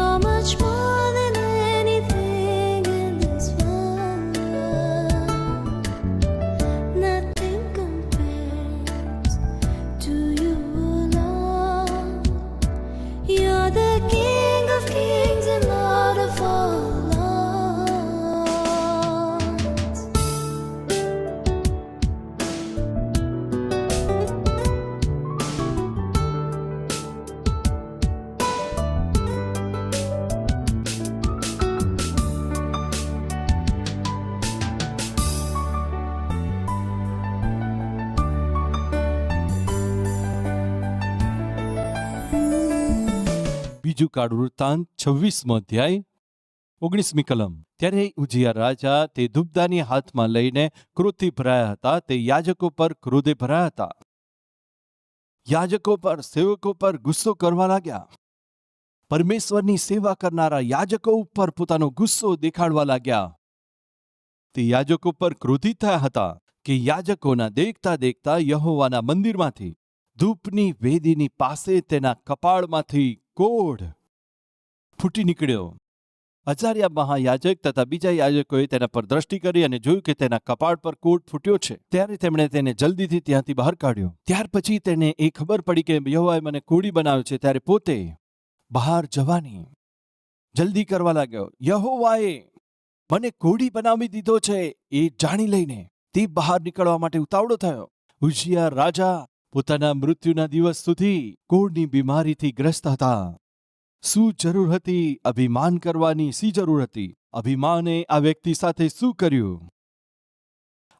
You're much more than anything in this world. Nothing compares to you, Lord. You're the King of kings and Lord of all lords. બીજું કાળ વૃત્તાંત 26મો અધ્યાય 19મી કલમ. ત્યારે ઉજિયા રાજા તે ધૂપદાની હાથમાં લઈને ક્રોધથી ભરાયા હતા. તે યાજકો પર ક્રોધે ભરાયા હતા. યાજકો પર, સેવકો પર ગુસ્સો કરવા લાગ્યા. પરમેશ્વરની સેવા કરનારા યાજકો ઉપર પોતાનો ગુસ્સો દેખાડવા લાગ્યા. તે યાજકો પર ક્રોધિત થયા હતા કે યાજકોના દેખતા દેખતા યહોવાના મંદિરમાંથી ધૂપની વેદીની પાસે તેના કપાળમાંથી કોઢ ફૂટી નીકળ્યો. અજાર્યા મહાયાજક તથા બીજા યાજકોએ તેના પર દ્રષ્ટિ કરી અને જોયું કે તેના કપાળ પર કોઢ ફૂટ્યો છે. ત્યારે તેમણે તેને જલ્દીથી ત્યાંથી બહાર કાઢ્યો. ત્યાર પછી તેને એ ખબર પડી કે યહોવાએ મને કોઢી બનાવ્યો છે. ત્યારે પોતે બહાર જવાની જલ્દી કરવા લાગ્યો. યહોવાએ મને કોઢી બનાવી દીધો છે એ જાણી લઈને તે બહાર નીકળવા માટે ઉતાવળો થયો. ઉજિયા રાજા પોતાના મૃત્યુના દિવસ સુધી કોઢની બીમારીથી ગ્રસ્ત હતા. શું જરૂર હતી અભિમાન કરવાની? શી જરૂર હતી? અભિમાને આ વ્યક્તિ સાથે શું કર્યું?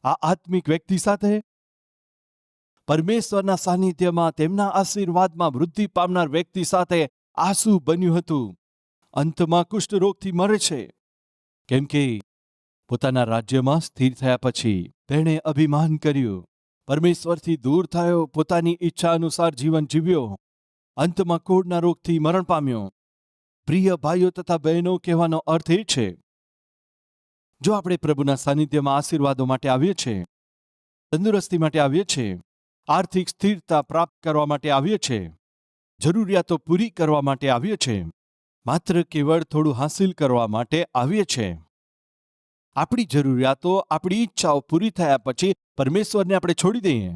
આ આત્મિક વ્યક્તિ સાથે પરમેશ્વરના સાનિધ્યમાં તેમના આશીર્વાદમાં વૃદ્ધિ પામનાર વ્યક્તિ સાથે આ શું બન્યું હતું? અંતમાં કુષ્ઠરોગથી મરે છે. કેમ કે પોતાના રાજ્યમાં સ્થિર થયા પછી તેણે અભિમાન કર્યું, પરમેશ્વરથી દૂર થયો, પોતાની ઈચ્છા અનુસાર જીવન જીવ્યો, અંતમાં કોઢના રોગથી મરણ પામ્યો. પ્રિય ભાઈઓ તથા બહેનો, કહેવાનો અર્થ એ છે, જો આપણે પ્રભુના સાનિધ્યમાં આશીર્વાદો માટે આવીએ છીએ, તંદુરસ્તી માટે આવીએ છીએ, આર્થિક સ્થિરતા પ્રાપ્ત કરવા માટે આવીએ છીએ, જરૂરિયાતો પૂરી કરવા માટે આવીએ છીએ, માત્ર કેવળ થોડું હાંસિલ કરવા માટે આવીએ છીએ. આપણી જરૂરિયાતો, આપણી ઈચ્છાઓ પૂરી થયા પછી પરમેશ્વરને આપણે છોડી દઈએ.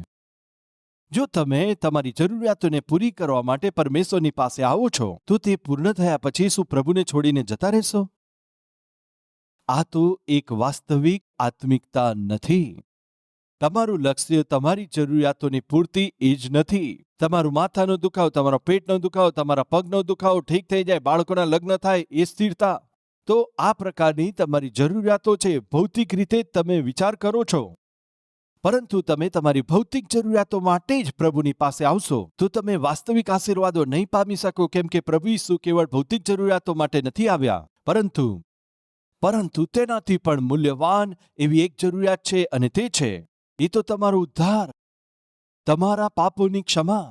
જો તમે તમારી જરૂરિયાતોને પૂરી કરવા માટે પરમેશ્વરની પાસે આવો છો, તો તે પૂર્ણ થયા પછી શું પ્રભુને છોડીને જતા રહેશો? આ તો એક વાસ્તવિક આત્મિકતા નથી. તમારું લક્ષ્ય તમારી જરૂરિયાતોની પૂર્તિ એ જ નથી. તમારું માથાનો દુખાવો, તમારો પેટનો દુખાવો, તમારા પગનો દુખાવો ઠીક થઈ જાય, બાળકોના લગ્ન થાય, એ સ્થિરતા. તો આ પ્રકારની તમારી જરૂરિયાતો છે. ભૌતિક રીતે તમે વિચાર કરો છો, પરંતુ તમે તમારી ભૌતિક જરૂરિયાતો માટે જ પ્રભુની પાસે આવશો તો તમે વાસ્તવિક આશીર્વાદો નહીં પામી શકો. કેમ કે પ્રભુ ઈસુ કેવળ ભૌતિક જરૂરિયાતો માટે નથી આવ્યા, પરંતુ તેનાથી પણ મૂલ્યવાન એવી એક જરૂરિયાત છે, અને તે છે, એ તો તમારો ઉદ્ધાર, તમારા પાપોની ક્ષમા.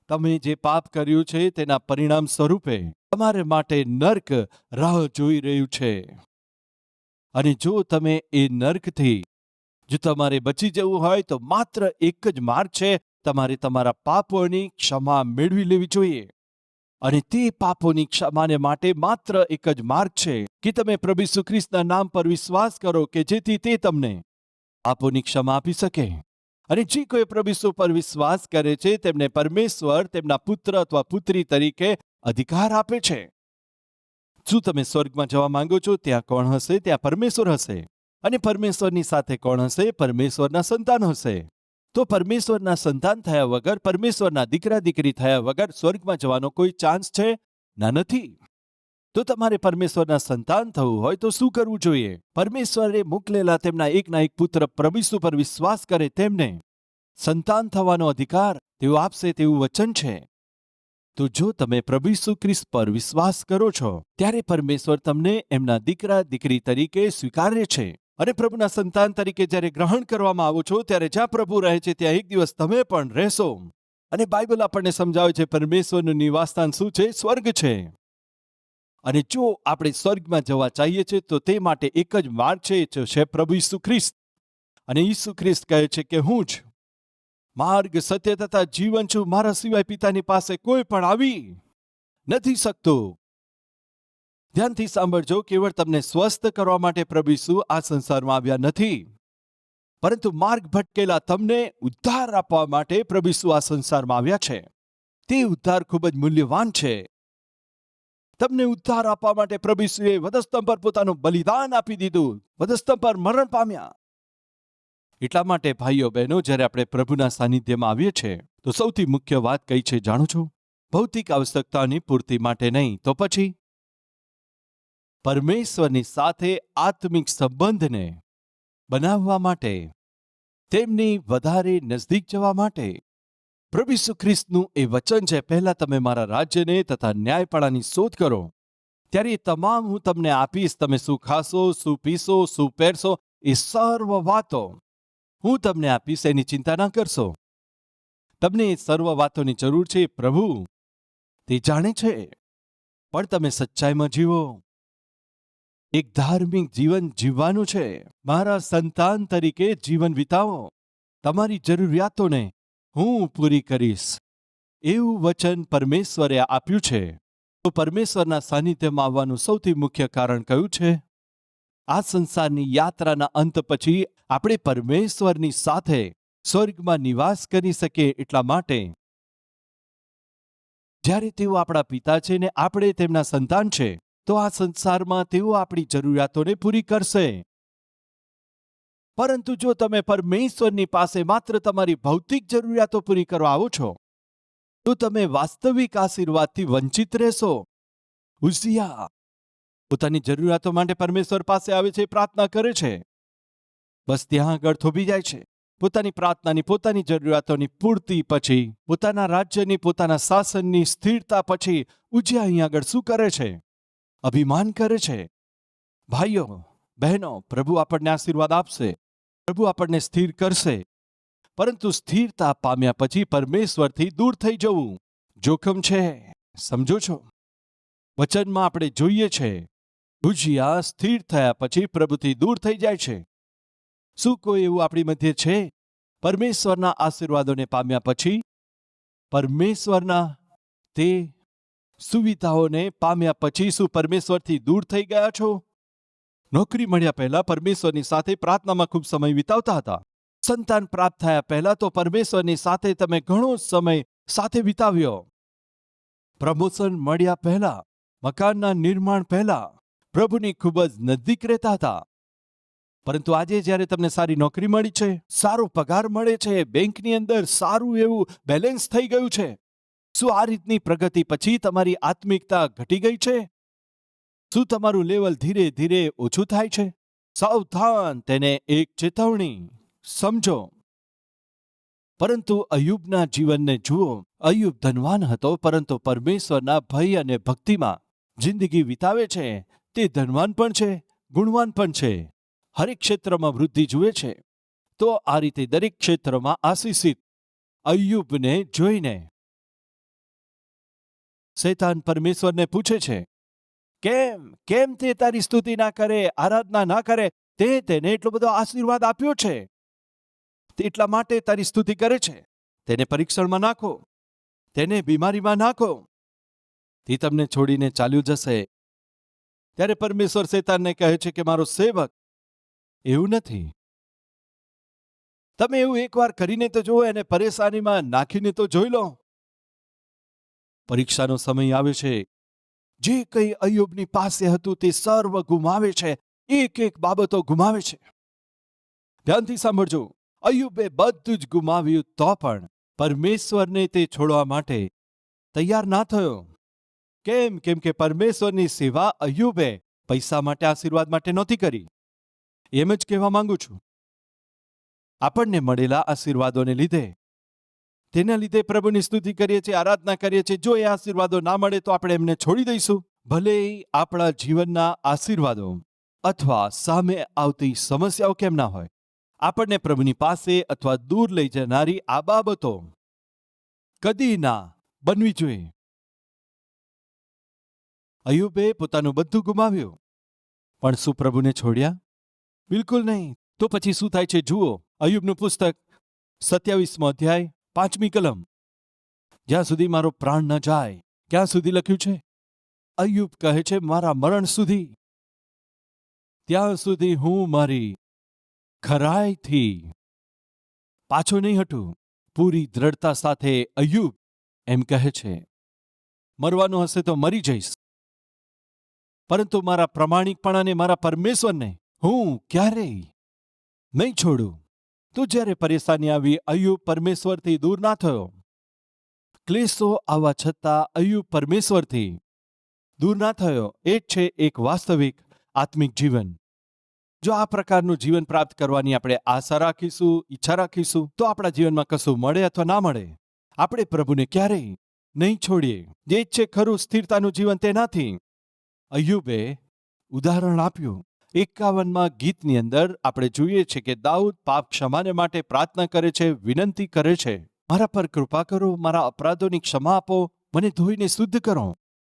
તમે જે પાપ કર્યું છે તેના પરિણામ સ્વરૂપે તમારે માટે નર્ક રાહ જોઈ રહ્યું છે. અને જો તમે એ નર્કથી જો તમારે બચી જવું હોય તો માત્ર એક જ માર્ગ છે, તમારે તમારા પાપોની ક્ષમા મેળવી લેવી જોઈએ. અને તે પાપોની ક્ષમાને માટે માત્ર એક જ માર્ગ છે કે તમે પ્રભુ ઈસુ ખ્રિસ્તના નામ પર વિશ્વાસ કરો, કે જેથી તે તમને પાપોની ક્ષમા આપી શકે. અને જે કોઈ પ્રભુ ઈસુ પર વિશ્વાસ કરે છે તેમને પરમેશ્વર તેમના પુત્ર અથવા પુત્રી તરીકે અધિકાર આપે છે. શું તમે સ્વર્ગમાં જવા માંગો છો? ત્યાં કોણ હશે? ત્યાં પરમેશ્વર હશે. અને પરમેશ્વરની સાથે કોણ હશે? પરમેશ્વરના સંતાન હશે. તો પરમેશ્વરના સંતાન થયા વગર, પરમેશ્વરના દીકરા દીકરી થયા વગર સ્વર્ગમાં જવાનો કોઈ ચાન્સ છે? ના, નથી. તો તમારે પરમેશ્વરના સંતાન થવું હોય તો શું કરવું જોઈએ? પરમેશ્વરે મોકલેલા તેમના એકના એક પુત્ર પ્રભુ ઈસુ પર વિશ્વાસ કરે તેમને સંતાન થવાનો અધિકાર તેઓ આપશે તેવું વચન છે. તો જો તમે પ્રભુ ઈસુ ખ્રિસ્ત પર વિશ્વાસ કરો છો, ત્યારે પરમેશ્વર તમને એમના દીકરા દીકરી તરીકે સ્વીકારે છે. અને પ્રભુના સંતાન તરીકે જ્યારે ગ્રહણ કરવામાં આવો છો, ત્યારે જ્યાં પ્રભુ રહે છે ત્યાં એક દિવસ તમે પણ રહેશો. અને બાઇબલ આપણને સમજાવે છે પરમેશ્વરનું નિવાસસ્થાન શું છે? સ્વર્ગ છે. અને જો આપણે સ્વર્ગમાં જવા ચાહીએ છીએ તો તે માટે એક જ માર્ગ છે, એ છે પ્રભુ ઈસુ ખ્રિસ્ત. અને ઈસુ ખ્રિસ્ત કહે છે કે હું જ માર્ગ, સત્ય તથા જીવન છું. મારા સિવાય પિતાની પાસે કોઈ પણ આવી નથી શકતો. ધ્યાનથી સાંભળજો, કેવળ તમને સ્વસ્થ કરવા માટે પ્રભુ ઈસુ આ સંસારમાં આવ્યા નથી, પરંતુ માર્ગ ભટકેલા તમને ઉદ્ધાર આપવા માટે પ્રભુ ઈસુ આ સંસારમાં આવ્યા છે. તે ઉદ્ધાર ખૂબ જ મૂલ્યવાન છે. તમને ઉદ્ધાર આપવા માટે પ્રભુ ઈસુએ વધસ્તંભ પર પોતાનું બલિદાન આપી દીધું, વધસ્તંભ પર મરણ પામ્યા. એટલા માટે ભાઈઓ બહેનો, જ્યારે આપણે પ્રભુના સાનિધ્યમાં આવીએ છીએ તો સૌથી મુખ્ય વાત કઈ છે જાણો છો? ભૌતિક આવશ્યકતાની પૂર્તિ માટે નહીં, તો પછી પરમેશ્વરની સાથે આત્મિક સંબંધને બનાવવા માટે, તેમની વધારે નજદીક જવા માટે. પ્રભુ ઈસુ ખ્રિસ્તનું એ વચન છે, પહેલા તમે મારા રાજ્યને તથા ન્યાયપણાની શોધ કરો, ત્યારે એ તમામ હું તમને આપીશ. તમે શું ખાશો, શું પીશો, શું પહેરશો, એ સર્વ વાતો હું તમને આપીશ, એની ચિંતા ના કરશો. તમને એ સર્વ વાતોની જરૂર છે, પ્રભુ તે જાણે છે. પણ તમે સચ્ચાઈમાં જીવો, એક ધાર્મિક જીવન જીવવાનું છે. મારા સંતાન તરીકે જીવન વિતાવો. તમારી જરૂરિયાતોને હું પૂરી કરીશ, એવું વચન પરમેશ્વરે આપ્યું છે. તો પરમેશ્વરના સાનિધ્યમાં આવવાનું સૌથી મુખ્ય કારણ કયું છે? આ સંસારની યાત્રાના અંત પછી આપણે પરમેશ્વરની સાથે સ્વર્ગમાં નિવાસ કરી શકીએ. એટલા માટે જ્યારે તેઓ આપણા પિતા છે ને આપણે તેમના સંતાન છે, તો આ સંસારમાં તેઓ આપણી જરૂરિયાતોને પૂરી કરશે. પરંતુ જો તમે પરમેશ્વરની પાસે માત્ર તમારી ભૌતિક જરૂરિયાતો પૂરી કરવા આવો છો, તો તમે વાસ્તવિક આશીર્વાદથી વંચિત રહેશો. ઉઝિયા પોતાની જરૂરિયાતો માટે પરમેશ્વર પાસે આવે છે, પ્રાર્થના કરે છે, બસ ત્યાં આગળ થોભી જાય છે. પોતાની પ્રાર્થનાની, પોતાની જરૂરિયાતોની પૂર્તિ પછી, પોતાના રાજ્યની, પોતાના શાસનની સ્થિરતા પછી ઉઝિયા અહીં આગળ શું કરે છે? અભિમાન કરે છે. ભાઈઓ બહેનો, પ્રભુ આપણને આશીર્વાદ આપશે, પ્રભુ આપણને સ્થિર કરશે, પરંતુ સ્થિરતા પામ્યા પછી પરમેશ્વરથી દૂર થઈ જવું જોખમ છે. સમજો છો? વચનમાં આપણે જોઈએ છે, ઉઝિયા સ્થિર થયા પછી પ્રભુથી દૂર થઈ જાય છે. શું કોઈ એવું આપણી મધ્યે છે? પરમેશ્વરના આશીર્વાદોને પામ્યા પછી, પરમેશ્વરના તે સુવિધાઓને પામ્યા પછી શું પરમેશ્વરથી દૂર થઈ ગયા છો? નોકરી મળ્યા પહેલા પરમેશ્વરની સાથે પ્રાર્થનામાં ખૂબ સમય વિતાવતા હતા. સંતાન પ્રાપ્ત થયા પહેલા તો પરમેશ્વરની સાથે તમે ઘણો સમય સાથે વિતાવ્યો. પ્રમોશન મળ્યા પહેલા, મકાનના નિર્માણ પહેલા પ્રભુની ખૂબ જ નજીક રહેતા હતા. પરંતુ આજે જ્યારે તમને સારી નોકરી મળી છે, સારો પગાર મળે છે, બેંકની અંદર સારું એવું બેલેન્સ થઈ ગયું છે, શું આ રીતની પ્રગતિ પછી તમારી આત્મિકતા ઘટી ગઈ છે? શું તમારું લેવલ ધીરે ધીરે ઓછું થાય છે? સાવધાન, તેને એક ચેતવણી સમજો. પરંતુ અય્યુબના જીવનને જુઓ. અય્યુબ ધનવાન હતો, પરંતુ પરમેશ્વરના ભય અને ભક્તિમાં જિંદગી વિતાવે છે. તે ધનવાન પણ છે, ગુણવાન પણ છે, હરેક ક્ષેત્રમાં વૃદ્ધિ જુએ છે. તો આ રીતે દરેક ક્ષેત્રમાં આશીષિત અય્યુબને જોઈને શૈતાન પરમેશ્વરને પૂછે છે, કેમ તે તારી સ્તુતિ ના કરે, આરાધના ના કરે? તેને એટલો બધો આશીર્વાદ આપ્યો છે, એટલા માટે તારી સ્તુતિ કરે છે. તેને પરીક્ષણમાં નાખો, તેને બીમારીમાં નાખો, તે તમને છોડીને ચાલ્યું જશે. ત્યારે પરમેશ્વર શૈતાનને કહે છે કે મારો સેવક એવું નથી. તમે એવું એકવાર કરીને તો જુઓ, એને પરેશાનીમાં નાખીને તો જોઈ લો. પરીક્ષાનો સમય આવે છે. જે કંઈ અય્યુબની પાસે હતું તે સર્વ ગુમાવે છે. એક એક બાબતો ગુમાવે છે. ધ્યાનથી સાંભળજો. અય્યુબે બધું જ ગુમાવ્યું તો પણ પરમેશ્વરને તે છોડવા માટે તૈયાર ના થયો. કેમ કે પરમેશ્વરની સેવા અય્યુબે પૈસા માટે, આશીર્વાદ માટે નહોતી કરી. એમ જ કહેવા માંગુ છું. આપણને મળેલા આશીર્વાદોને લીધે, તેના લીધે પ્રભુની સ્તુતિ કરીએ છીએ, આરાધના કરીએ છીએ. જો એ આશીર્વાદો ના મળે તો આપણે એમને છોડી દઈશું. ભલે આપણા જીવનના આશીર્વાદો અથવા સામે આવતી સમસ્યાઓ કેમ ના હોય, આપણને પ્રભુની પાસે અથવા દૂર લઈ જનારી આ બાબતો કદી ના બનવી જોઈએ. અય્યુબે પોતાનું બધું ગુમાવ્યું, પણ શું પ્રભુને છોડ્યા? બિલકુલ નહીં. તો પછી શું થાય છે જુઓ. અય્યુબનું પુસ્તક 27મો અધ્યાય 5મી કલમ. જ્યાં સુધી મારો પ્રાણ ન જાય, ક્યાં સુધી લખ્યું છે? અય્યુબ કહે છે, મારા મરણ સુધી, ત્યાં સુધી હું મારી ખરાઈથી પાછો નહીં હટું. પૂરી દ્રઢતા સાથે અય્યુબ એમ કહે છે, મરવાનું હશે તો મરી જઈશ, પરંતુ મારા પ્રમાણિકપણાને, મારા પરમેશ્વરને હું ક્યારેય નહીં છોડું. તો જ્યારે પરેશાની આવી, અય્યુબ પરમેશ્વરથી દૂર ના થયો. ક્લેશો આવવા છતાં અય્યુબ પરમેશ્વરથી દૂર ના થયો. એ જ છે એક વાસ્તવિક આત્મિક જીવન. જો આ પ્રકારનું જીવન પ્રાપ્ત કરવાની આપણે આશા રાખીશું, ઈચ્છા રાખીશું, તો આપણા જીવનમાં કશું મળે અથવા ના મળે, આપણે પ્રભુને ક્યારેય નહીં છોડીએ. જે જ છે ખરું સ્થિરતાનું જીવન, તેનાથી અય્યુબે ઉદાહરણ આપ્યું. 51માં ગીતની અંદર આપણે જોઈએ છે કે દાઉદ પાપ ક્ષમાને માટે પ્રાર્થના કરે છે, વિનંતી કરે છે, મારા પર કૃપા કરો, મારા અપરાધોની ક્ષમા આપો, મને ધોઈને શુદ્ધ કરો.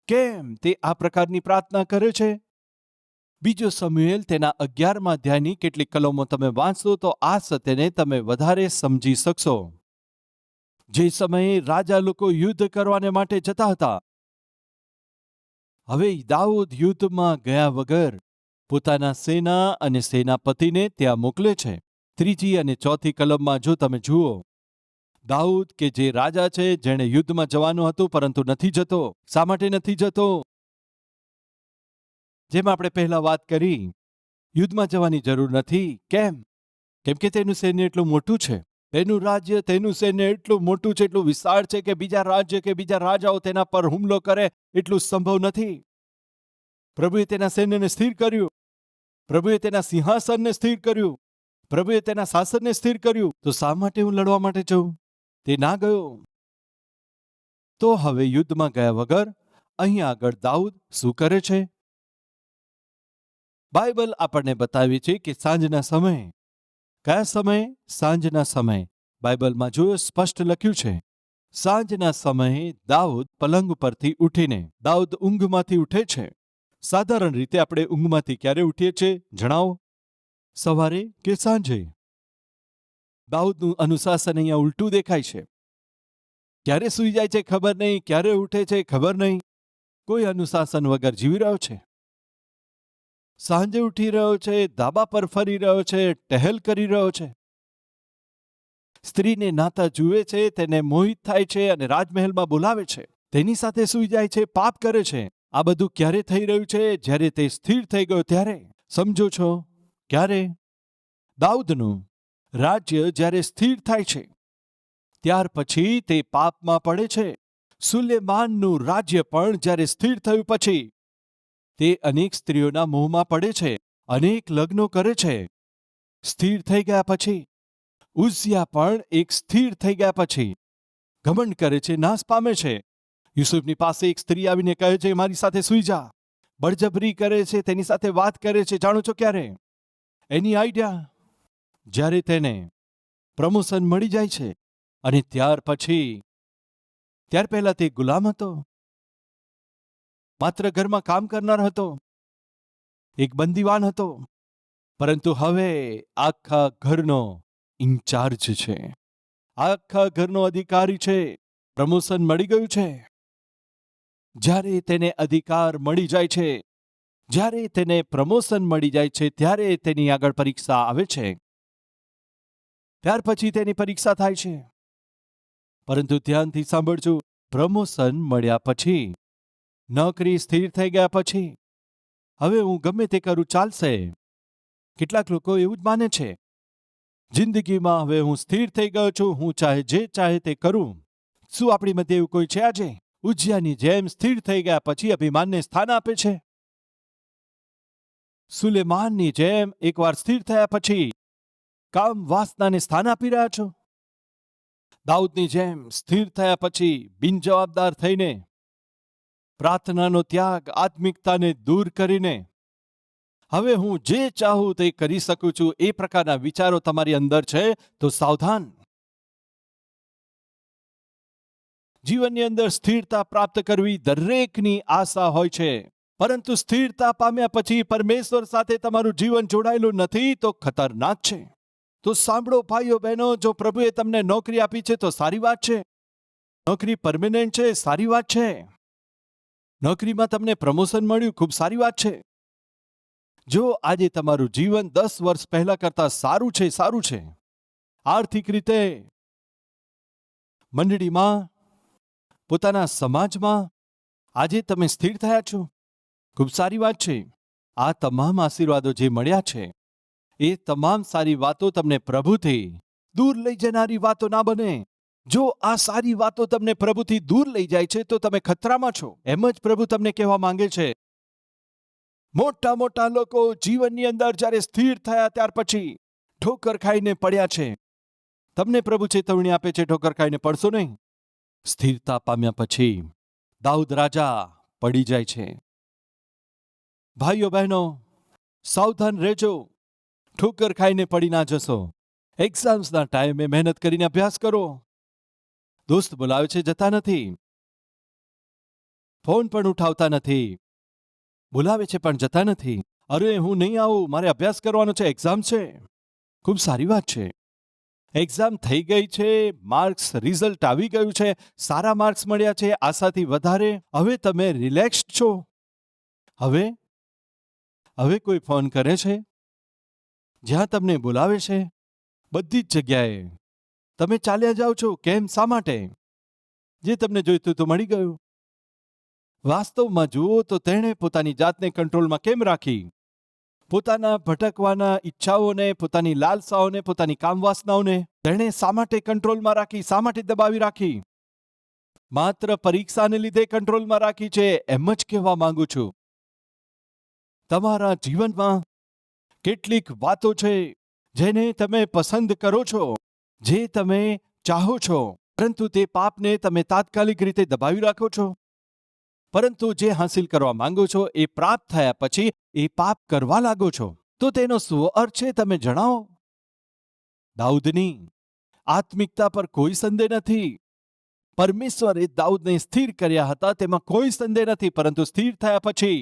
કેમ તે આ પ્રકારની પ્રાર્થના કરે છે? બીજો સમુએલ તેના 11મા અધ્યાયની કેટલીક કલમો તમે વાંચશો તો આ સત્યને તમે વધારે સમજી શકશો. જે સમયે રાજા લોકો યુદ્ધ કરવાને માટે જતા હતા, હવે દાઉદ યુદ્ધમાં ગયા વગર પોતાના સેના અને સેનાપતિને ત્યાં મોકલે છે. 3જી અને 4થી કલમમાં જો તમે જુઓ, દાઉદ કે જે રાજા છે, જેણે યુદ્ધમાં જવાનું હતું પરંતુ નથી જતો. શા માટે નથી જતો? જેમ આપણે પહેલા વાત કરી, યુદ્ધમાં જવાની જરૂર નથી. કેમ? કેમ કે તેનું સૈન્ય એટલું મોટું છે, તેનું રાજ્ય, તેનું સૈન્ય એટલું મોટું છે, એટલું વિશાળ છે કે બીજા રાજ્ય કે બીજા રાજાઓ તેના પર હુમલો કરે એટલું સંભવ નથી. પ્રભુએ તેના સૈન્યને સ્થિર કર્યું, પ્રભુએ તેના સિંહાસનને સ્થિર કર્યું, પ્રભુએ તેના શાસનને સ્થિર કર્યું. તો શા માટે હું લડવા માટે જઉં? તે ના ગયો. તો હવે યુદ્ધમાં ગયા વગર અહીં આગળ દાઉદ શું કરે છે? બાઇબલ આપણને બતાવે છે કે સાંજના સમયે, કયા સમયે? સાંજના સમયે. બાઇબલમાં જો સ્પષ્ટ લખ્યું છે, સાંજના સમયે દાઉદ પલંગ પરથી ઉઠીને, દાઉદ ઊંઘમાંથી ઉઠે છે. સાધારણ રીતે આપણે ઊંઘમાંથી ક્યારે ઉઠીએ છીએ? જણાવો. સવારે કે સાંજે? દાઉદનું અનુશાસન અહીંયા ઉલટું દેખાય છે. ક્યારે સૂઈ જાય છે ખબર નહીં, ક્યારે ઉઠે છે ખબર નહીં, કોઈ અનુશાસન વગર જીવી રહ્યો છે. સાંજે ઉઠી રહ્યો છે, ધાબા પર ફરી રહ્યો છે, ટહેલ કરી રહ્યો છે, સ્ત્રીને નાતા જુએ છે, તેને મોહિત થાય છે અને રાજમહેલમાં બોલાવે છે, તેની સાથે સૂઈ જાય છે, પાપ કરે છે. આ બધું ક્યારે થઈ રહ્યું છે? જ્યારે તે સ્થિર થઈ ગયો ત્યારે. સમજો છો? ક્યારે? દાઉદનું રાજ્ય જ્યારે સ્થિર થાય છે, ત્યાર પછી તે પાપમાં પડે છે. સુલેમાનનું રાજ્ય પણ જ્યારે સ્થિર થયું પછી તે અનેક સ્ત્રીઓના મોહમાં પડે છે, અનેક લગ્નો કરે છે. સ્થિર થઈ ગયા પછી ઉઝિયા પણ એક સ્થિર થઈ ગયા પછી ઘમંડ કરે છે, નાશ પામે છે. યુસુફની પાસે એક સ્ત્રી આવીને કહે છે, મારી સાથે સૂઈ જા. બળજબરી કરે છે, તેની સાથે વાત કરે છે. જાણો છો ક્યારે? એની આઈડિયા જ્યારે તેને પ્રમોશન મળી જાય છે. અને ત્યાર પહેલા તે ગુલામ હતો, માત્ર ઘરમાં કામ કરનાર હતો, એક બંદીવાન હતો, પરંતુ હવે આખા ઘરનો ઇન્ચાર્જ છે, આખા ઘરનો અધિકારી છે. પ્રમોશન મળી ગયું છે. જ્યારે તેને અધિકાર મળી જાય છે, જ્યારે તેને પ્રમોશન મળી જાય છે, ત્યારે તેની આગળ પરીક્ષા આવે છે. ત્યાર પછી તેની પરીક્ષા થાય છે. પરંતુ ધ્યાનથી સાંભળજો, પ્રમોશન મળ્યા પછી, નોકરી સ્થિર થઈ ગયા પછી હવે હું ગમે તે કરું ચાલશે. કેટલાક લોકો એવું જ માને છે, જિંદગીમાં હવે હું સ્થિર થઈ ગયો છું, હું ચાહે જે ચાહે તે કરું. શું આપણી મધ્ય એવું કોઈ છે આજે? ઉજ્જયાની જેમ સ્થિર થઈ ગયા પછી અભિમાનને સ્થાન આપે છે. સુલેમાનની જેમ એકવાર સ્થિર થયા પછી કામ વાસનાને સ્થાન આપી રહ્યા છો. દાઉદની જેમ સ્થિર થયા પછી બિનજવાબદાર થઈને, પ્રાર્થનાનો ત્યાગ, આત્મિકતાને દૂર કરીને હવે હું જે ચાહું તે કરી શકું છું, એ પ્રકારના વિચારો તમારી અંદર છે તો સાવધાન. જીવનની અંદર સ્થિરતા પ્રાપ્ત કરવી દરેકની આશા હોય છે, પરંતુ સ્થિરતા પામ્યા પછી પરમેશ્વર સાથે તમારું જીવન જોડાયેલું નથી તો ખતરનાક છે. તો સાંભળો ભાઈઓ બહેનો, જો પ્રભુએ તમને નોકરી આપી છે તો સારી વાત છે, નોકરી પરમેનન્ટ છે, સારી વાત છે. નોકરીમાં તમને પ્રમોશન મળ્યું, ખૂબ સારી વાત છે. જો આજે તમારું જીવન 10 વર્ષ પહેલા કરતા સારું છે, આર્થિક રીતે, મંડળીમાં, પોતાના સમાજમાં આજે તમે સ્થિર થયા છો, ખૂબ સારી વાત છે. આ તમામ આશીર્વાદો જે મળ્યા છે એ તમામ સારી વાતો તમને પ્રભુથી દૂર લઈ જનારી વાતો ના બને. જો આ સારી વાતો તમને પ્રભુથી દૂર લઈ જાય છે તો તમે ખતરામાં છો. એમ જ પ્રભુ તમને કહેવા માંગે છે. મોટા મોટા લોકો જીવનની અંદર જ્યારે સ્થિર થયા ત્યાર પછી ઠોકર ખાઈને પડ્યા છે. તમને પ્રભુ ચેતવણી આપે છે, ઠોકર ખાઈને પડશો નહીં. સ્થિરતા પામ્યા પછી દાઉદ રાજા પડી જાય છે. ભાઈઓ બહેનો, સાવધાન રહેજો, ઠોકર ખાઈને પડી ના જશો. એક્ઝામ્સના ટાઈમે મહેનત કરીને અભ્યાસ કરો. દોસ્ત બોલાવે છે, જતા નથી. ફોન પણ ઉઠાવતા નથી. બોલાવે છે પણ જતા નથી. અરે હું નહીં આવું, મારે અભ્યાસ કરવાનો છે, એક્ઝામ છે. ખૂબ સારી વાત છે. એક્ઝામ થઈ ગઈ છે, માર્ક્સ, રિઝલ્ટ આવી ગયું છે, સારા માર્ક્સ મળ્યા છે, આશાથી વધારે. હવે તમે રિલેક્સ્ડ છો. હવે કોઈ ફોન કરે છે, જ્યાં તમને બોલાવે છે, બધી જ જગ્યાએ તમે ચાલ્યા જાઓ છો. કેમ, શા માટે? જે તમને જોઈતું તો મળી ગયું. વાસ્તવમાં જુઓ તો તેણે પોતાની જાતને કંટ્રોલમાં કેમ રાખી? પોતાના ભટકવાના ઈચ્છાઓને, પોતાની લાલસાઓને, પોતાની કામવાસનાઓને તેણે શા માટે કંટ્રોલમાં રાખી? શા માટે દબાવી રાખી? માત્ર પરીક્ષાને લીધે કંટ્રોલમાં રાખી છે, એમ જ કહેવા માંગુ છું. તમારા જીવનમાં કેટલીક વાતો છે જેને તમે પસંદ કરો છો, જે તમે ચાહો છો, પરંતુ તે પાપને તમે તાત્કાલિક રીતે દબાવી રાખો છો. પરંતુ જે હાંસિલ કરવા માંગો છો એ પ્રાપ્ત થયા પછી એ પાપ કરવા લાગો છો. તો તેનો શું અર્થ છે, તમે જણાવો. દાઉદની આત્મિકતા પર કોઈ સંદેહ નથી. પરમેશ્વરે દાઉદને સ્થિર કર્યા હતા, તેમાં કોઈ સંદેહ નથી. પરંતુ સ્થિર થયા પછી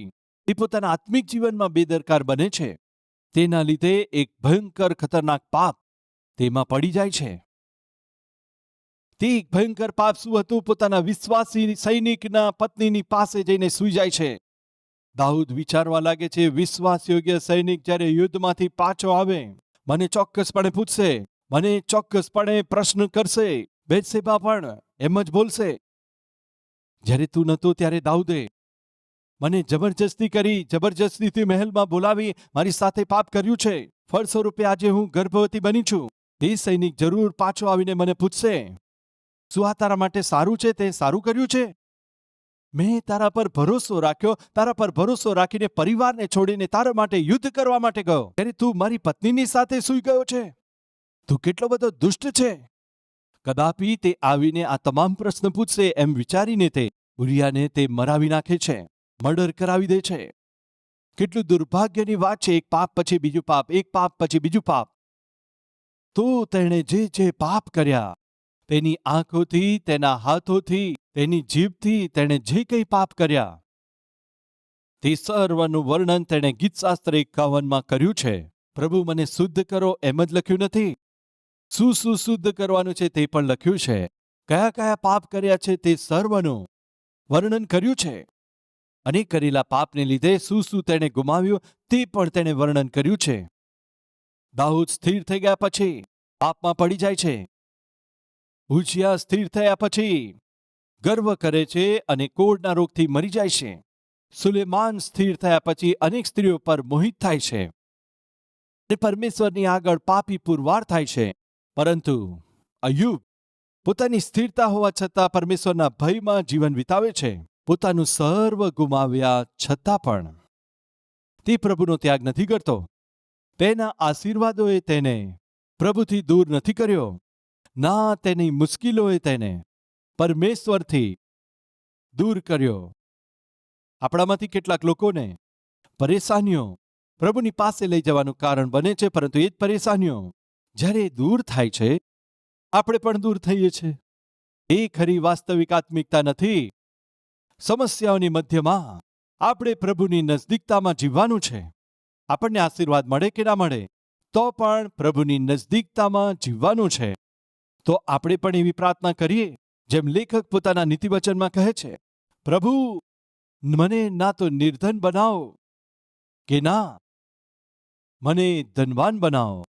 એ પોતાના આત્મિક જીવનમાં બેદરકાર બને છે. તેના લીધે એક ભયંકર ખતરનાક પાપ તેમાં પડી જાય છે. તે એક ભયંકર પાપ શું હતું? પોતાના વિશ્વાસી સૈનિકના પત્નીની પાસે જઈને સૂઈ જાય છે. દાઉદ વિચારવા લાગે છે, વિશ્વાસયોગ્ય સૈનિક જ્યારે યુદ્ધમાંથી પાછો આવે, મને ચોક્કસપણે પૂછશે, મને ચોક્કસપણે પ્રશ્ન કરશે. બેથશેબા પણ એમ જ બોલશે. જ્યારે તું નહોતો ત્યારે દાઉદે મને જબરજસ્તી કરી, જબરજસ્તીથી મહેલમાં બોલાવી મારી સાથે પાપ કર્યું છે. ફળ સ્વરૂપે આજે હું ગર્ભવતી બની છું. તે સૈનિક જરૂર પાછો આવીને મને પૂછશે, શું આ તારા માટે સારું છે? તે સારું કર્યું છે? મેં તારા પર ભરોસો રાખ્યો, તારા પર ભરોસો રાખીને પરિવારને છોડીને તારા માટે યુદ્ધ કરવા માટે ગયો, ત્યારે તું મારી પત્નીની સાથે સૂઈ ગયો છે. તું કેટલો બધો દુષ્ટ છે. કદાપી તે આવીને આ તમામ પ્રશ્ન પૂછશે એમ વિચારીને તે ઉરિયાને તે મરાવી નાખે છે, મર્ડર કરાવી દે છે. કેટલું દુર્ભાગ્યની વાત છે. એક પાપ પછી બીજું પાપ, એક પાપ પછી બીજું પાપ. તો તેણે જે પાપ કર્યા, તેની આંખોથી, તેના હાથોથી, તેની જીભથી તેણે જે કંઈ પાપ કર્યા, તે સર્વનું વર્ણન તેણે ગીતશાસ્ત્ર 51માં કર્યું છે. પ્રભુ મને શુદ્ધ કરો એમ જ લખ્યું નથી, શું શુદ્ધ કરવાનું છે તે પણ લખ્યું છે. કયા કયા પાપ કર્યા છે તે સર્વનું વર્ણન કર્યું છે. અને કરેલા પાપને લીધે શું તેણે ગુમાવ્યું તે પણ તેણે વર્ણન કર્યું છે. દાઉદ સ્થિર થઈ ગયા પછી પાપમાં પડી જાય છે. ઉજિયા સ્થિર થયા પછી ગર્વ કરે છે અને કોઢના રોગથી મરી જાય છે. સુલેમાન સ્થિર થયા પછી અનેક સ્ત્રીઓ પર મોહિત થાય છે અને પરમેશ્વરની આગળ પાપી પુરવાર થાય છે. પરંતુ અય્યુબ પોતાની સ્થિરતા હોવા છતાં પરમેશ્વરના ભયમાં જીવન વિતાવે છે. પોતાનું સર્વ ગુમાવ્યા છતાં પણ તે પ્રભુનો ત્યાગ નથી કરતો. તેના આશીર્વાદોએ તેને પ્રભુથી દૂર નથી કર્યો, ના તેની મુશ્કેલીઓએ તેને પરમેશ્વરથી દૂર કર્યો. આપણામાંથી કેટલાક લોકોને પરેશાનીઓ પ્રભુની પાસે લઈ જવાનું કારણ બને છે, પરંતુ એ જ પરેશાનીઓ જ્યારે દૂર થાય છે, આપણે પણ દૂર થઈએ છીએ. એ ખરી વાસ્તવિક આત્મિકતા નથી. સમસ્યાઓની મધ્યમાં આપણે પ્રભુની નજદીકતામાં જીવવાનું છે. આપણને આશીર્વાદ મળે કે ના મળે, તો પણ પ્રભુની નજદીકતામાં જીવવાનું છે. તો આપણે પણ એવી પ્રાર્થના કરીએ જેમ લેખક પોતાના નીતિવચનમાં કહે છે, પ્રભુ મને ના તો નિર્ધન બનાવો કે ના મને ધનવાન બનાવો.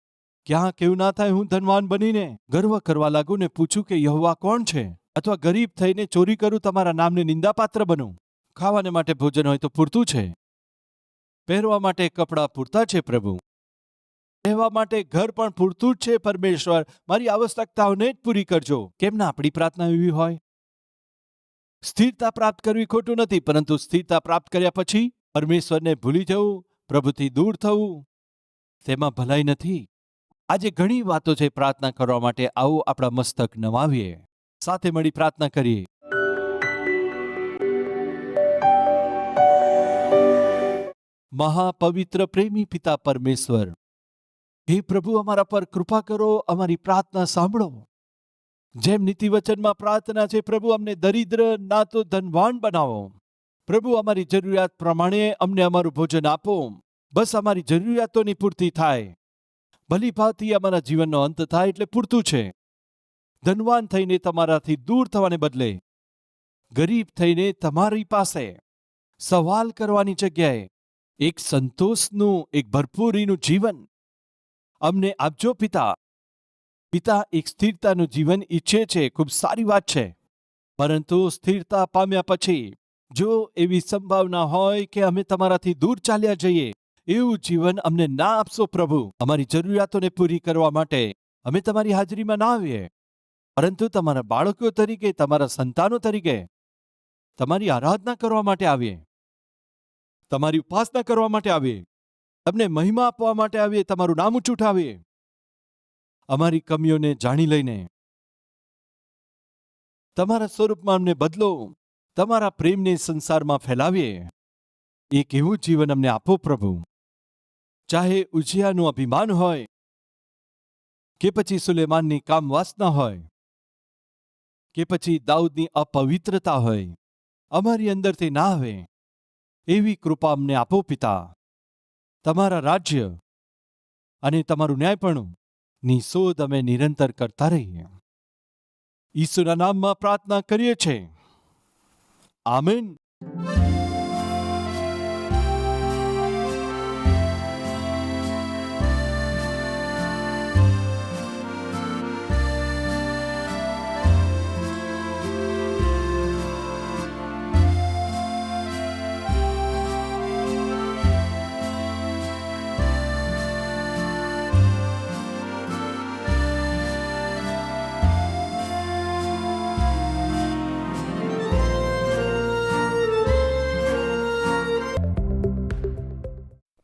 ક્યાંક એવું ના થાય હું ધનવાન બનીને ગર્વ કરવા લાગુ ને પૂછું કે યહોવા કોણ છે, અથવા ગરીબ થઈને ચોરી કરું, તમારા નામને નિંદાપાત્ર બનું. ખાવાને માટે ભોજન હોય તો પૂરતું છે, પહેરવા માટે કપડાં પૂરતા છે પ્રભુ, રહેવા માટે ઘર પણ પૂરતું જ છે પરમેશ્વર, મારી આવશ્યકતાઓને જ પૂરી કરજો. કેમ ના આપણી પ્રાર્થના એવી હોય? સ્થિરતા પ્રાપ્ત કરવી ખોટું નથી, પરંતુ સ્થિરતા પ્રાપ્ત કર્યા પછી પરમેશ્વરને ભૂલી જવું, પ્રભુથી દૂર થવું, તેમાં ભલાઈ નથી. આજે ઘણી વાતો છે પ્રાર્થના કરવા માટે. આવો આપણા મસ્તક નમાવીએ, સાથે મળી પ્રાર્થના કરીએ. મહાપવિત્ર પ્રેમી પિતા પરમેશ્વર, હે પ્રભુ, અમારા પર કૃપા કરો, અમારી પ્રાર્થના સાંભળો. જેમ નીતિવચનમાં પ્રાર્થના છે પ્રભુ, અમને દરિદ્ર ના તો ધનવાન બનાવો. પ્રભુ, અમારી જરૂરિયાત પ્રમાણે અમને અમારું ભોજન આપો. બસ અમારી જરૂરિયાતોની પૂર્તિ થાય, ભલી ભાંતિ અમારા જીવનનો અંત થાય એટલે પૂરતું છે. ધનવાન થઈને તમારાથી દૂર થવાને બદલે ગરીબ થઈને તમારી પાસે સવાલ કરવાની જગ્યાએ એક સંતોષનું, એક ભરપૂરીનું જીવન અમને આપજો પિતા. પિતા એક સ્થિરતાનું જીવન ઈચ્છે છે, ખૂબ સારી વાત છે, પરંતુ સ્થિરતા પામ્યા પછી જો એવી સંભાવના હોય કે અમે તમારાથી દૂર ચાલ્યા જઈએ, એવું જીવન અમને ના આપશો પ્રભુ. અમારી જરૂરિયાતોને પૂરી કરવા માટે અમે તમારી હાજરીમાં ના આવીએ, પરંતુ તમારા બાળકો તરીકે, તમારા સંતાનો તરીકે તમારી આરાધના કરવા માટે આવીએ, તમારી ઉપાસના કરવા માટે આવીએ, તમને મહિમા આપવા માટે આવીએ, તમારું નામ ઊંચું ઉઠાવીએ. અમારી કમીઓને જાણી લઈને તમારા સ્વરૂપમાં અમને બદલો, તમારા પ્રેમને સંસારમાં ફેલાવીએ. એક એવું જીવન અમને આપો પ્રભુ. ચાહે ઉજિયાનું અભિમાન હોય કે પછી સુલેમાનની કામવાસના હોય કે પછી દાઉદની અપવિત્રતા હોય, અમારી અંદરથી ના આવે એવી કૃપા અમને આપો પિતા. તમારા રાજ્ય અને તમારું ન્યાયપણું ની શોધ અમે નિરંતર કરતા રહીએ. ઈસુના નામમાં પ્રાર્થના કરીએ છીએ, આમેન.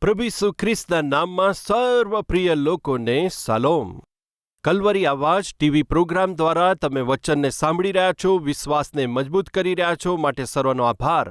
પ્રભુ ઈસુ ખ્રિસ્તના નામમાં સર્વપ્રિય લોકોને સલોમ. કલ્વરી આવાજ ટીવી પ્રોગ્રામ દ્વારા તમે વચનને સાંભળી રહ્યા છો, વિશ્વાસને મજબૂત કરી રહ્યા છો, માટે સર્વનો આભાર.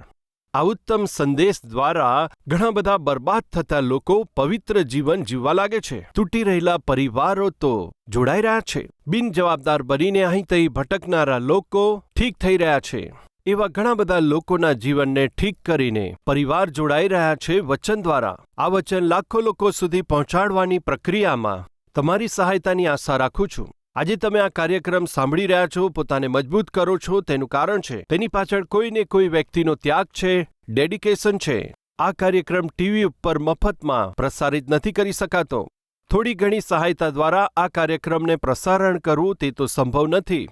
આ ઉત્તમ સંદેશ દ્વારા ઘણા બધા બરબાદ થતા લોકો પવિત્ર જીવન જીવવા લાગે છે. તૂટી રહેલા પરિવારો તો જોડાઈ રહ્યા છે. બિનજવાબદાર બનીને અહીં તહીં ભટકનારા લોકો ઠીક થઈ રહ્યા છે. એવા ઘણા બધા લોકોના જીવનને ઠીક કરીને પરિવાર જોડાઈ રહ્યા છે વચન દ્વારા. આ વચન લાખો લોકો સુધી પહોંચાડવાની પ્રક્રિયામાં તમારી સહાયતાની આશા રાખું છું. આજે તમે આ કાર્યક્રમ સાંભળી રહ્યા છો, પોતાને મજબૂત કરો છો, તેનું કારણ છે તેની પાછળ કોઈને કોઈ વ્યક્તિનો ત્યાગ છે, ડેડિકેશન છે. આ કાર્યક્રમ ટીવી ઉપર મફતમાં પ્રસારિત નથી કરી શકાતો. થોડી ઘણી સહાયતા દ્વારા આ કાર્યક્રમને પ્રસારણ કરવું તે તો સંભવ નથી.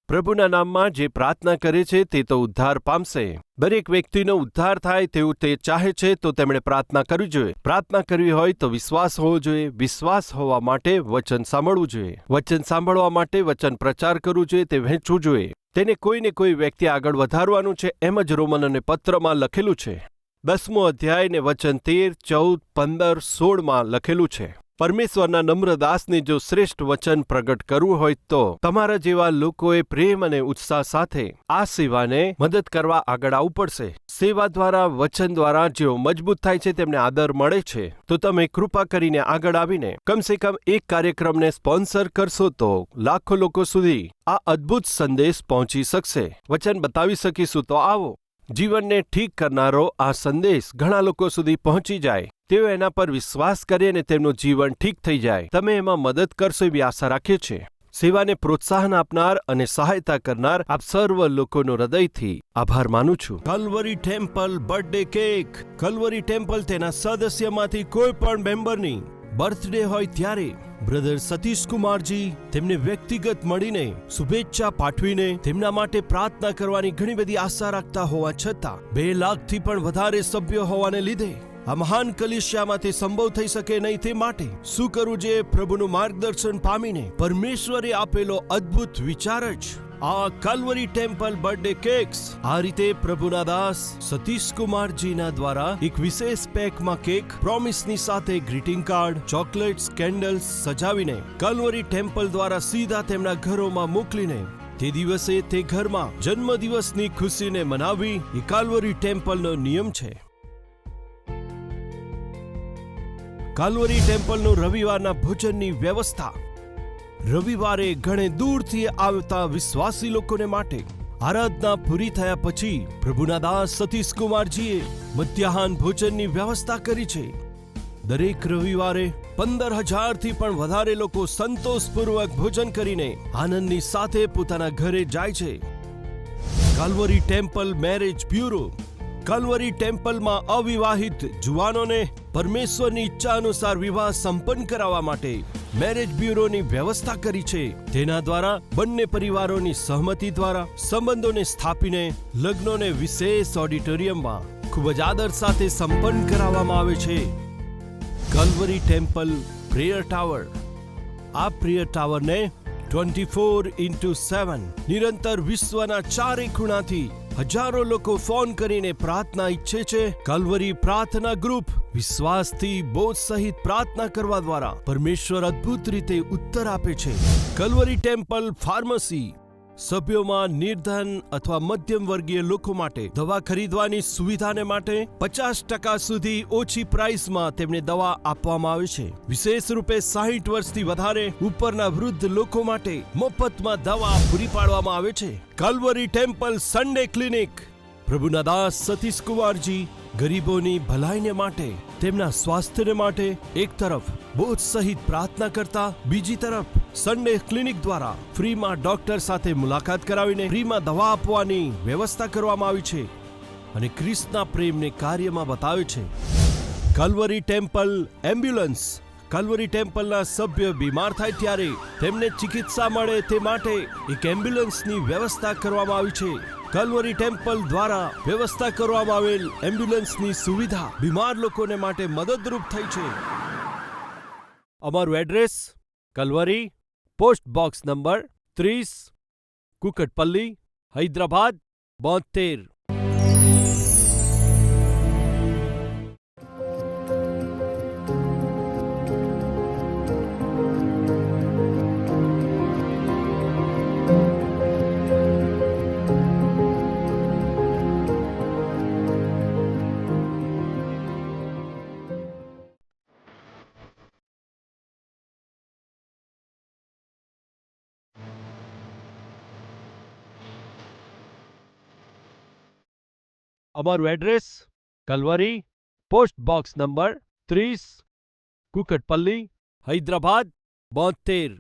પ્રભુના નામમાં જે પ્રાર્થના કરે છે તે તો ઉદ્ધાર પામશે. દરેક વ્યક્તિનો ઉદ્ધાર થાય તેવું તે ચાહે છે, તો તેમણે પ્રાર્થના કરવી જોઈએ. પ્રાર્થના કરવી હોય તો વિશ્વાસ હોવો જોઈએ. વિશ્વાસ હોવા માટે વચન સાંભળવું જોઈએ. વચન સાંભળવા માટે વચન પ્રચાર કરવું જોઈએ, તે વહેંચવું જોઈએ. તેને કોઈને કોઈ વ્યક્તિ આગળ વધારવાનું છે, એમ જ રોમનોને પત્રમાં લખેલું છે. 10મો અધ્યાય ને વચન 13, 14, 15, 16માં લખેલું છે. પરમેશ્વરના નમ્રદાસને જો શ્રેષ્ઠ વચન પ્રગટ કરવું હોય તો તમારા જેવા લોકોએ પ્રેમ અને ઉત્સાહ સાથે આ સેવાને મદદ કરવા આગળ આવવું પડશે. સેવા દ્વારા, વચન દ્વારા જેઓ મજબૂત થાય છે, તેમને આદર મળે છે. તો તમે કૃપા કરીને આગળ આવીને કમસે કમ એક કાર્યક્રમને સ્પોન્સર કરશો તો લાખો લોકો સુધી આ અદ્ભુત સંદેશ પહોંચી શકશે. વચન બતાવી શકીશું તો આવો. જીવનને ઠીક કરનારો આ સંદેશ ઘણા લોકો સુધી પહોંચી જાય, તેઓ એના પર વિશ્વાસ કરે અને તેમનું જીવન ઠીક થઈ જાય. તમે એમાં મદદ કરશો એવી આશા રાખીએ છીએ. સેવાને પ્રોત્સાહન આપનાર અને સહાયતા કરનાર આપ સર્વ લોકોનો હૃદયથી આભાર માનું છું. કલ્વરી ટેમ્પલ બર્થડે કેક. કલ્વરી ટેમ્પલ તેના સદસ્યમાંથી કોઈ પણ મેમ્બરની બર્થડે હોય ત્યારે બ્રધર સતીશ કુમારજી તેમને વ્યક્તિગત મળીને શુભેચ્છા પાઠવીને તેમના માટે પ્રાર્થના કરવાની ઘણી બધી આશા રાખતા હોવા છતાં 2 લાખથી પણ વધારે સભ્યો હોવાને લીધે આ મહાન કલીસિયામાં તે સંભવ થઈ શકે નહીં. તે માટે શું કરવું જોઈએ? પ્રભુનું માર્ગદર્શન પામીને પરમેશ્વરે આપેલો અદ્ભુત વિચાર જ આ કલ્વરી ટેમ્પલ બર્થડે કેક્સ. આ રીતે પ્રભુના દાસ સતીશ કુમારજીના દ્વારા એક વિશેષ પેકમાં કેક, પ્રોમિસની સાથે ગ્રીટિંગ કાર્ડ, ચોકલેટ્સ, કેન્ડલ્સ સજાવીને કલ્વરી ટેમ્પલ દ્વારા સીધા તેમના ઘરોમાં મોકલીને તે દિવસે તે ઘરમાં જન્મદિવસની ખુશીને મનાવવી એ કલ્વરી ટેમ્પલનો નિયમ છે. કલ્વરી ટેમ્પલનું રવિવારના ભોજનની વ્યવસ્થા. રવિવારે ઘણે દૂરથી આવતા વિશ્વાસી લોકોને માટે આરાધના પૂરી થયા પછી પ્રભુના દાસ સતીશ કુમારજીએ મધ્યાહન ભોજનની વ્યવસ્થા કરી છે. દરેક રવિવારે 15,000થી પણ વધારે લોકો સંતોષપૂર્વક ભોજન કરીને આનંદની સાથે પોતાના ઘરે જાય છે. કલ્વરી ટેમ્પલ મેરેજ બ્યુરો. કલ્વરી ટેમ્પલમાં અવિવાહિત જુવાનોને પરમેશ્વરની ઈચ્છા અનુસાર વિવાહ સંપન્ન કરાવવા માટે મેરેજ બ્યુરોની વ્યવસ્થા કરી છે. તેના દ્વારા બંને પરિવારોની સહમતિ દ્વારા સંબંધોને સ્થાપીને લગ્નોને વિશેષ ઓડિટોરિયમમાં ખૂબ જ આદર સાથે સંપન્ન કરાવવામાં આવે છે. કલ્વરી ટેમ્પલ પ્રેયર ટાવર. આ પ્રેયર ટાવરને 24x7 નિરંતર વિશ્વના ચારે ખૂણાથી હજારો લોકો ફોન કરીને પ્રાર્થના ઈચ્છે છે. કલ્વરી પ્રાર્થના ગ્રુપ વિશ્વાસથી બોધ સહિત પ્રાર્થના કરવા દ્વારા પરમેશ્વર અદ્ભુત રીતે ઉત્તર આપે છે. કલ્વરી ટેમ્પલ ફાર્મસી. સભ્યોમાં નિર્ધન અથવા મધ્યમ વર્ગીય લોકો માટે દવા ખરીદવાની સુવિધાને માટે 50% સુધી ઓછી પ્રાઇસમાં તેમને દવા આપવામાં આવે છે. વિશેષ રૂપે 60 વર્ષથી વધારે ઉપરના વૃદ્ધ લોકો માટે મફતમાં દવા પૂરી પાડવામાં આવે છે. કલ્વરી ટેમ્પલ સન્ડે ક્લિનિક. પ્રભુના દાસ સતીશ કુમારજી ગરીબોની ભલાઈને માટે, તેમના સ્વાસ્થ્યને માટે એક તરફ બોધ સહિત પ્રાર્થના કરતા, બીજી તરફ સન્ડે ક્લિનિક દ્વારા ફ્રીમાં ડોક્ટર સાથે મુલાકાત કરાવીને ફ્રીમાં દવા આપવાની વ્યવસ્થા કરવામાં આવી છે અને ખ્રિસ્તના પ્રેમને કાર્યમાં બતાવે છે. કલ્વરી ટેમ્પલ એમ્બ્યુલન્સ. કલ્વરી ટેમ્પલના સભ્ય બીમાર થાય ત્યારે તેમને ચિકિત્સા મળે તે માટે એક એમ્બ્યુલન્સની વ્યવસ્થા કરવામાં આવી છે. કલ્વરી ટેમ્પલ દ્વારા વ્યવસ્થા કરવામાં આવેલ એમ્બ્યુલન્સની સુવિધા બીમાર લોકોને માટે મદદરૂપ થઈ છે. અમારું address Calvary, post box number 30, Kukatpally, Hyderabad 72. અમારું address Calvary, post box number 30, Kukatpally, Hyderabad 72.